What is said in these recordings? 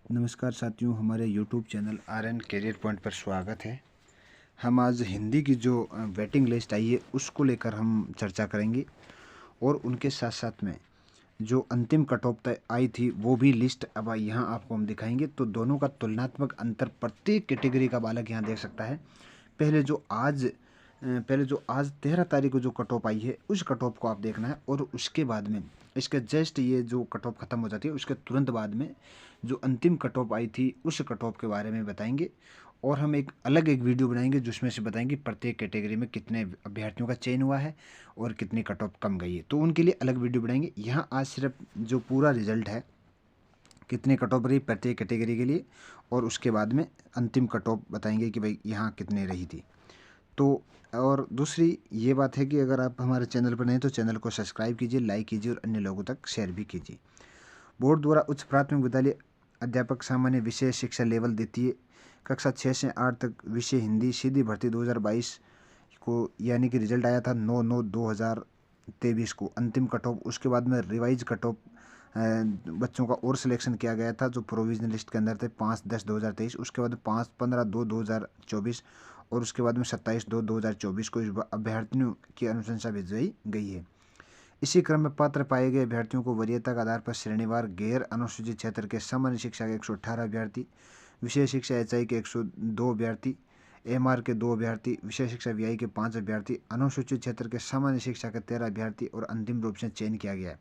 नमस्कार साथियों, हमारे YouTube channel RN career point पर स्वागत है। हम आज हिंदी की जो वेटिंग लिस्ट आई है उसको लेकर हम चर्चा करेंगे और उनके साथ साथ में जो अंतिम कट ऑफ तय आई थी वो भी लिस्ट अब यहाँ आपको हम दिखाएंगे। तो दोनों का तुलनात्मक अंतर प्रत्येक कैटेगरी का बालक यहाँ देख सकता है। पहले जो आज 13 तारीख को जो कट ऑफ आई है उस कट ऑफ को आप देखना है, और उसके बाद में इसके जस्ट ये जो कट ऑफ ख़त्म हो जाती है उसके तुरंत बाद में जो अंतिम कट ऑफ आई थी उस कट ऑफ के बारे में बताएंगे। और हम एक वीडियो बनाएंगे जिसमें से बताएंगे प्रत्येक कैटेगरी में कितने अभ्यर्थियों का चयन हुआ है और कितनी कट ऑफ कम गई है। तो उनके लिए अलग वीडियो बनाएंगे। यहाँ आज सिर्फ जो पूरा रिजल्ट है, कितने कट ऑफ रही प्रत्येक कैटेगरी के लिए, और उसके बाद में अंतिम कट ऑफ बताएंगे कि भाई यहाँ कितने रही थी। तो और दूसरी ये बात है कि अगर आप हमारे चैनल पर नहीं तो चैनल को सब्सक्राइब कीजिए, लाइक कीजिए और अन्य लोगों तक शेयर भी कीजिए। बोर्ड द्वारा उच्च प्राथमिक विद्यालय अध्यापक सामान्य विषय शिक्षा लेवल द्वितीय कक्षा 6 से 8 तक विषय हिंदी सीधी भर्ती 2022 को, यानी कि रिजल्ट आया था 9/9/2023 को अंतिम कट ऑफ। उसके बाद में रिवाइज कट ऑफ बच्चों का और सिलेक्शन किया गया था जो प्रोविजनल लिस्ट के अंदर थे 5/10/2023। उसके बाद 5/15/2024 और उसके बाद में 27/2/2024 को इस अभ्यर्थियों की अनुशंसा भिजवाई गई है। इसी क्रम में पात्र पाए गए अभ्यर्थियों को वरीयता के आधार पर श्रेणीवार गैर अनुसूचित क्षेत्र के सामान्य शिक्षा के 118 अभ्यर्थी, विशेष शिक्षा HI के 102 अभ्यर्थी, MR के 2 अभ्यर्थी, विशेष शिक्षा VI के 5 अभ्यर्थी, अनुसूचित क्षेत्र के सामान्य शिक्षा के 13 अभ्यर्थी और अंतिम रूप से चयन किया गया है।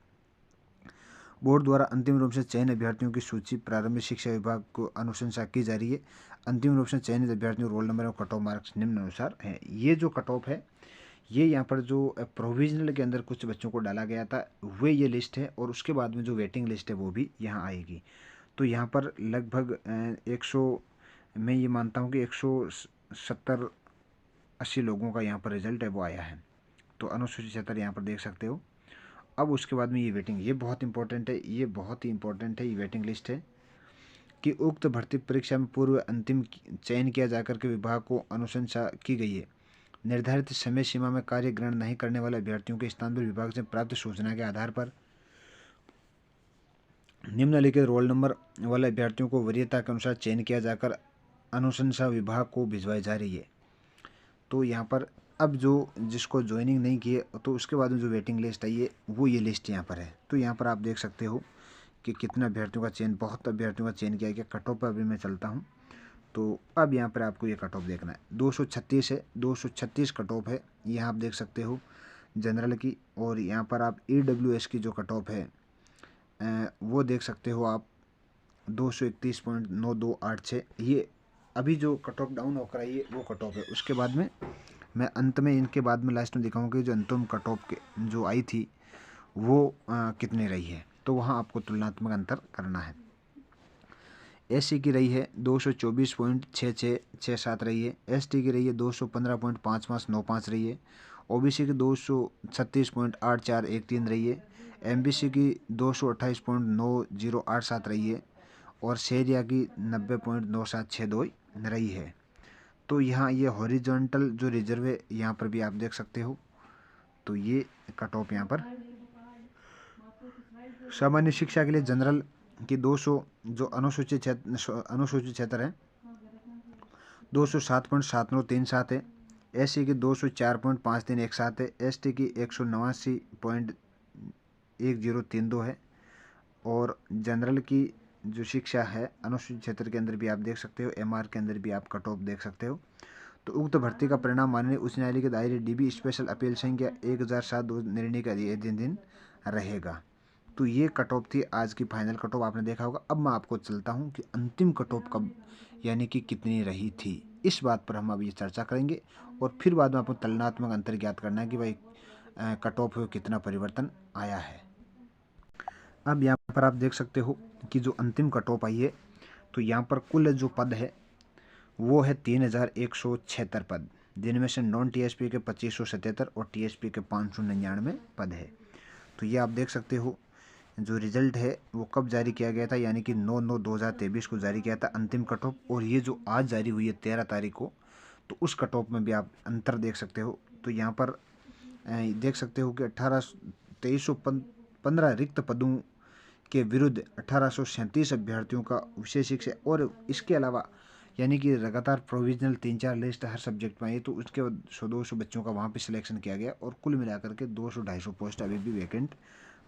बोर्ड द्वारा अंतिम रूप से चयन अभ्यर्थियों की सूची प्रारंभिक शिक्षा विभाग को अनुशंसा की जा रही है। अंतिम रूप से चयनित अभ्यर्थियों रोल नंबर और कट ऑफ मार्क्स निम्न अनुसार है। ये जो कट ऑफ है ये यहाँ पर जो प्रोविजनल के अंदर कुछ बच्चों को डाला गया था वे ये लिस्ट है, और उसके बाद में जो वेटिंग लिस्ट है वो भी यहाँ आएगी। तो यहाँ पर लगभग 100, मैं ये मानता हूँ कि 170-80 लोगों का यहाँ पर रिजल्ट है वो आया है। तो अनुसूचित क्षेत्र यहाँ पर देख सकते हो। अब उसके बाद में ये वेटिंग, ये बहुत इंपॉर्टेंट है, ये बहुत ही इंपॉर्टेंट है। ये वेटिंग लिस्ट है कि उक्त भर्ती परीक्षा में पूर्व अंतिम चयन किया जाकर के विभाग को अनुशंसा की गई है। निर्धारित समय सीमा में कार्य ग्रहण नहीं करने वाले अभ्यर्थियों के स्थान पर विभाग से प्राप्त सूचना के आधार पर निम्नलिखित रोल नंबर वाले अभ्यर्थियों को वरीयता के अनुसार चयन किया जाकर अनुशंसा विभाग को भिजवाई जा रही है। तो यहाँ पर अब जो जिसको ज्वाइनिंग नहीं किए तो उसके बाद में जो वेटिंग लिस्ट आई है वो ये लिस्ट यहाँ पर है। तो यहाँ पर आप देख सकते हो कि कितने अभ्यर्थियों का चयन, बहुत अभ्यर्थियों का चयन किया गया। कट ऑफ पर अभी मैं चलता हूँ। तो अब यहाँ पर आपको ये कट ऑफ देखना है। 236 है, 236 कट ऑफ है। यहाँ आप देख सकते हो जनरल की, और यहाँ पर आप EWS की जो कट ऑफ है वो देख सकते हो आप 231.9286। ये अभी जो कट ऑफ डाउन होकर आई है वो कट ऑफ है। उसके बाद में मैं अंत में इनके बाद में लास्ट में दिखाऊंगा कि जो अंतिम कट ऑफ के जो आई थी वो कितनी रही है। तो वहाँ आपको तुलनात्मक अंतर करना है। SC की रही है 224.6667 रही है। ST की रही है 215.5595 रही है। OBC की 236.8413 रही है। MBC की 228.9087 रही है, और शेरिया की 90.9762 रही है। तो यहाँ ये हॉरिजॉन्टल जो रिजर्व है यहाँ पर भी आप देख सकते हो। तो ये कट ऑफ यहाँ पर सामान्य शिक्षा के लिए जनरल की 200, जो अनुसूचित क्षेत्र है 207.7937 है। SC की 204.5317 है। ST की 189.1032 है। और जनरल की जो शिक्षा है अनुसूचित क्षेत्र के अंदर भी आप देख सकते हो, MR के अंदर भी आप कट ऑफ देख सकते हो। तो उक्त भर्ती का परिणाम माननीय उच्च न्यायालय के दायरे DB स्पेशल अपील संख्या 1007 निर्णय का अधीन रहेगा। तो ये कट ऑफ थी आज की फाइनल कट ऑफ, आपने देखा होगा। अब मैं आपको चलता हूँ कि अंतिम कट ऑफ कब यानी कि कितनी रही थी, इस बात पर हम अभी चर्चा करेंगे। और फिर बाद में आपको तुलनात्मक अंतर ज्ञात करना है कि भाई कट ऑफ में कितना परिवर्तन आया है। अब यहाँ पर आप देख सकते हो कि जो अंतिम कट ऑफ आई है, तो यहाँ पर कुल जो पद है वो है 3176 पद, जिनमें से नॉन TSP के 2577 और TSP के 599 पद है। तो ये आप देख सकते हो जो रिजल्ट है वो कब जारी किया गया था, यानी कि 9/9/2023 को जारी किया था अंतिम कट ऑफ। और ये जो आज जारी हुई है 13 तारीख को, तो उस कट ऑफ में भी आप अंतर देख सकते हो। तो यहाँ पर देख सकते हो कि 2315 रिक्त पदों के विरुद्ध 1837 अभ्यर्थियों का विशेष शिक्षा, और इसके अलावा यानी कि लगातार प्रोविजनल 3-4 लिस्ट हर सब्जेक्ट में आई, तो उसके बाद 100-200 बच्चों का वहाँ पे सिलेक्शन किया गया और कुल मिलाकर के 200-250 पोस्ट अभी भी वैकेंट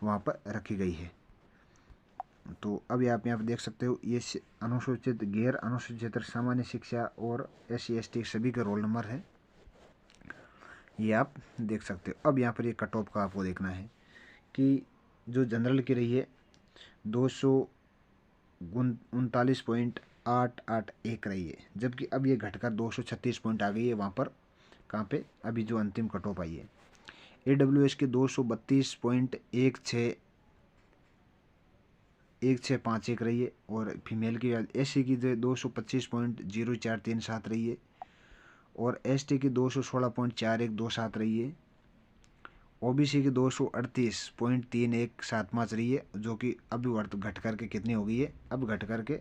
वहाँ पर रखी गई है। तो अब आप यहाँ पर देख सकते हो ये अनुसूचित, गैर अनुसूचित क्षेत्र, सामान्य शिक्षा और SC/ST सभी के रोल नंबर है, ये आप देख सकते हो। अब यहाँ पर ये कट ऑफ का आपको देखना है कि जो जनरल की रही है 239.881 रही है, जबकि अब ये घटकर 236 पॉइंट आ गई है वहाँ पर, कहाँ पे अभी जो अंतिम कट ऑफ आई है। AWS की 232.1651 रही है, और फीमेल की SC की 225.0437 रही है, और ST की 216.4127 रही है, OBC की 238.3175 रही है, जो कि अभी वर्त घट करके कितनी हो गई है, अब घट करके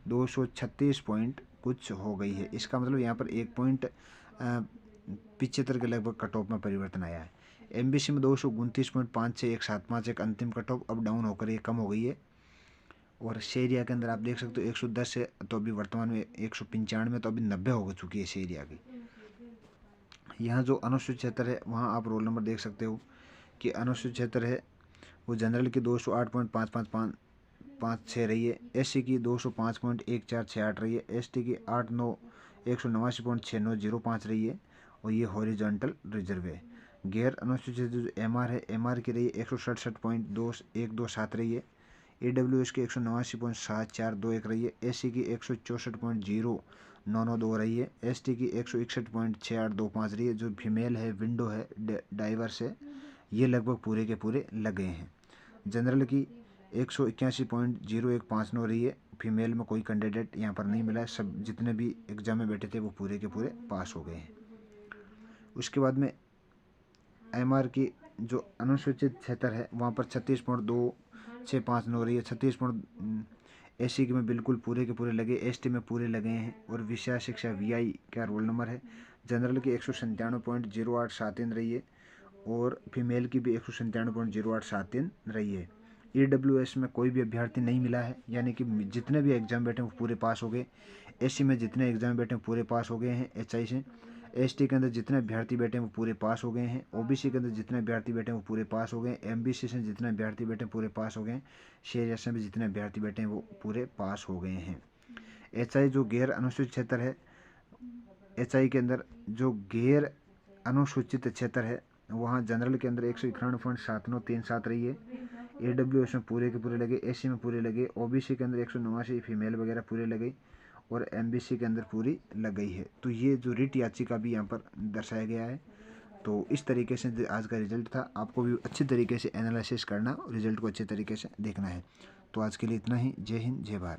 236 पॉइंट कुछ हो गई है। इसका मतलब यहाँ पर 1.75 के लगभग कट ऑफ में परिवर्तन आया है। MBC में 229.5617 एक अंतिम कट ऑफ अब डाउन होकर ये कम हो गई है, और एरिया के अंदर आप देख सकते हो 110 है, तो अभी वर्तमान में 195 में, तो अभी 90 हो चुकी है एरिया की। यहाँ जो अनुसूचित क्षेत्र है वहाँ आप रोल नंबर देख सकते हो कि अनुसूचित क्षेत्र है वो जनरल की 208.5556 रही है, SC की 205.1468 रही है, ST की 189.69005 रही है, और ये हॉरिजॉन्टल रिजर्व है। गैर अनुसूचित जो MR है, MR की रही है 167.2127 रही है, AWS की 189.7421 रही है, SC की 164.0992 रही है, ST की 161.6825 रही है। जो फीमेल है, विंडो है, डाइवर्स है, ये लगभग पूरे के पूरे लगे हैं। जनरल की 181.0159 रही है, फीमेल में कोई कैंडिडेट यहाँ पर नहीं मिला है, सब जितने भी एग्जाम में बैठे थे वो पूरे के पूरे पास हो गए हैं। उसके बाद में MR की जो अनुसूचित क्षेत्र है वहाँ पर 36.2659 रही है, 36 SC में बिल्कुल पूरे के पूरे लगे, ST में पूरे लगे हैं, और विषय शिक्षा VI का रोल नंबर है। जनरल की 197.0873 रही है, और फीमेल की भी 197.0873 रही है। AWS में कोई भी अभ्यर्थी नहीं मिला है, यानी कि जितने भी एग्जाम बैठे वो पूरे पास हो गए। SC में जितने एग्जाम बैठे पूरे पास हो गए हैं HI से। ST के अंदर जितने अभ्यर्थी बैठे वो पूरे पास हो गए हैं। OBC के अंदर जितने अभ्यर्थी बैठे वो पूरे पास हो गए। MBC से जितने अभ्यर्थी बैठे पूरे पास हो गए। शेर में जितने अभ्यर्थी बैठे हैं वो पूरे पास हो गए हैं। HI जो गैर अनुसूचित क्षेत्र है, HI के अंदर जो गैर अनुसूचित क्षेत्र है वहाँ जनरल के अंदर 191.7937 रही है, AWS में पूरे के पूरे लगे, SC में पूरे लगे, OBC के अंदर 189 फीमेल वगैरह पूरे लगे, और MBC के अंदर पूरी लग गई है। तो ये जो रिट याचिका भी यहाँ पर दर्शाया गया है। तो इस तरीके से आज का रिजल्ट था, आपको भी अच्छी तरीके से एनालिसिस करना, रिजल्ट को अच्छे तरीके से देखना है। तो आज के लिए इतना ही। जय हिंद, जय भारत।